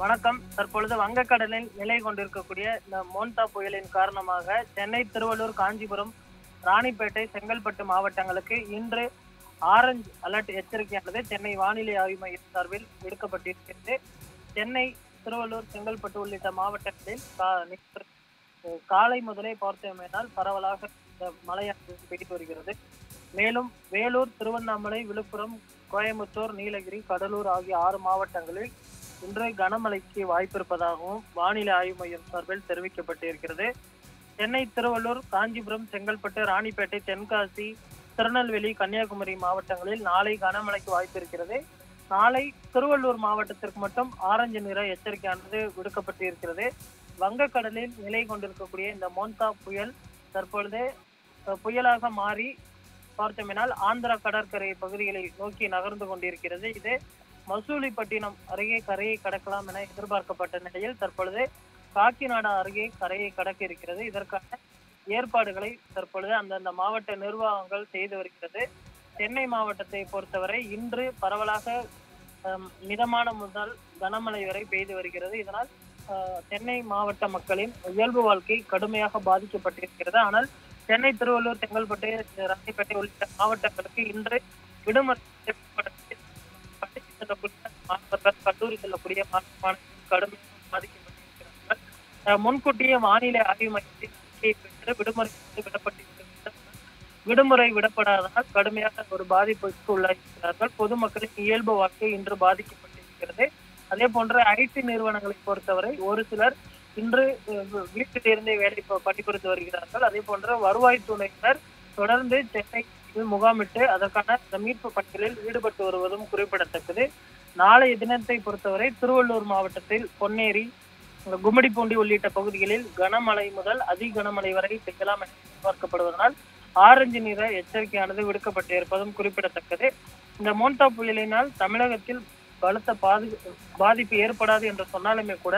வணக்கம். தற்பொழுது வங்கக்கடலில் நிலை கொண்டிருக்கக்கூடிய இந்த மோன்தா புயலின் காரணமாக சென்னை, திருவள்ளூர், காஞ்சிபுரம், ராணிப்பேட்டை, செங்கல்பட்டு மாவட்டங்களுக்கு இன்று ஆரஞ்சு அலர்ட் எச்சரிக்கையானது சென்னை வானிலை ஆய்வு மையம் சார்பில் விடுக்கப்பட்டிருக்கிறது. சென்னை, திருவள்ளூர், செங்கல்பட்டு உள்ளிட்ட மாவட்டங்களில் காலை முதலே பார்த்தோமேனால் பரவலாக இந்த மழையானது பெய்து வருகிறது. மேலும் வேலூர், திருவண்ணாமலை, விழுப்புரம், கோயம்புத்தூர், நீலகிரி, கடலூர் ஆகிய 6 மாவட்டங்களில் இன்று கனமழைக்கு வாய்ப்பிருப்பதாகவும் வானிலை ஆய்வு மையம் சார்பில் தெரிவிக்கப்பட்டிருக்கிறது. சென்னை, திருவள்ளூர், காஞ்சிபுரம், செங்கல்பட்டு, ராணிப்பேட்டை, தென்காசி, திருநெல்வேலி, கன்னியாகுமரி மாவட்டங்களில் நாளை கனமழைக்கு வாய்ப்பிருக்கிறது. நாளை திருவள்ளூர் மாவட்டத்திற்கு மட்டும் ஆரஞ்சு நிற எச்சரிக்கையானது விடுக்கப்பட்டிருக்கிறது. வங்கக்கடலில் நிலை கொண்டிருக்கக்கூடிய இந்த மோன்தா புயல் தற்பொழுது புயலாக மாறி பார்த்தோமெனால் ஆந்திரா கடற்கரை பகுதிகளை நோக்கி நகர்ந்து கொண்டிருக்கிறது. இது மசூலிப்பட்டினம் அருகே கரையை கடக்கலாம் என எதிர்பார்க்கப்பட்ட நிலையில் தற்பொழுது காக்கிநாடா அருகே கரையை கடக்க இருக்கிறது. இதற்கான ஏற்பாடுகளை தற்பொழுது அந்தந்த மாவட்ட நிர்வாகங்கள் செய்து வருகிறது. சென்னை மாவட்டத்தை பொறுத்தவரை இன்று பரவலாக மிதமான முதல் கனமழை வரை பெய்து வருகிறது. இதனால் சென்னை மாவட்ட மக்களின் இயல்பு வாழ்க்கை கடுமையாக பாதிக்கப்பட்டிருக்கிறது. ஆனால் சென்னை, திருவள்ளூர், செங்கல்பட்டு, ராணிப்பேட்டை உள்ளிட்ட மாவட்டங்களுக்கு இன்று விடுமுறை மாணவர்கள், கல்லூரி செல்லக்கூடிய மாணவர்கள் கடுமையாக பாதிக்கப்பட்டிருக்கிறார்கள். முன்கூட்டிய வானிலை ஆய்வு மையத்தில் பெற்று விடுமுறை விடப்படாததால் கடுமையாக ஒரு பாதிப்புக்கு உள்ளாகிறார்கள். பொதுமக்களின் இயல்பு வாழ்க்கை இன்று பாதிக்கப்பட்டிருக்கிறது. அதே போன்று ஐடி நிறுவனங்களை பொறுத்தவரை ஒரு சிலர் இன்று வீட்டிலிருந்தே வேலை பணிபுரிந்து வருகிறார்கள். அதே போன்று வருவாய்த்துறையினர் தொடர்ந்து சென்னை முகாமிட்டு அதற்கான மீட்பு பணிகளில் ஈடுபட்டு வருவதும் குறிப்பிடத்தக்கது. நாளைய தினத்தை பொறுத்தவரை திருவள்ளூர் மாவட்டத்தில் பொன்னேரி, கும்மிடிப்பூண்டி உள்ளிட்ட பகுதிகளில் கனமழை முதல் அதி கனமழை வரை பெய்யலாம் என எதிர்பார்க்கப்படுவதனால் ஆரஞ்சு நிற எச்சரிக்கையானது விடுக்கப்பட்டிருப்பதும் குறிப்பிடத்தக்கது. இந்த மோன்தா புயலினால் தமிழகத்தில் பலத்த பாதிப்பு ஏற்படாது என்று சொன்னாலுமே கூட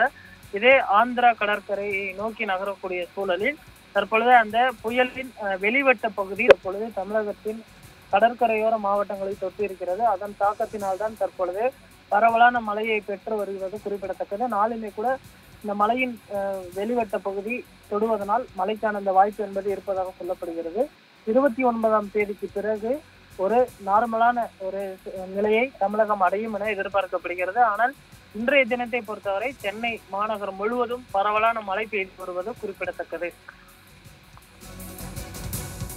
இதே ஆந்திரா கடற்கரையை நோக்கி நகரக்கூடிய சூழலில் தற்பொழுது அந்த புயலின் வெளிவட்ட பகுதி தற்பொழுது தமிழகத்தின் கடற்கரையோர மாவட்டங்களை தொட்டு இருக்கிறது. அதன் தாக்கத்தினால்தான் தற்பொழுது பரவலான மழையை பெற்று வருகிறது குறிப்பிடத்தக்கது. நாளுமே கூட இந்த மழையின் வெளிவட்ட பகுதி தொடுவதனால் மழைக்கான அந்த வாய்ப்பு என்பது இருப்பதாக சொல்லப்படுகிறது. 29ஆம் தேதிக்கு பிறகு ஒரு நார்மலான ஒரு நிலையை தமிழகம் அடையும் என எதிர்பார்க்கப்படுகிறது. ஆனால் இன்றைய தினத்தை பொறுத்தவரை சென்னை மாநகரம் முழுவதும் பரவலான மழை பெய்து வருவது குறிப்பிடத்தக்கது.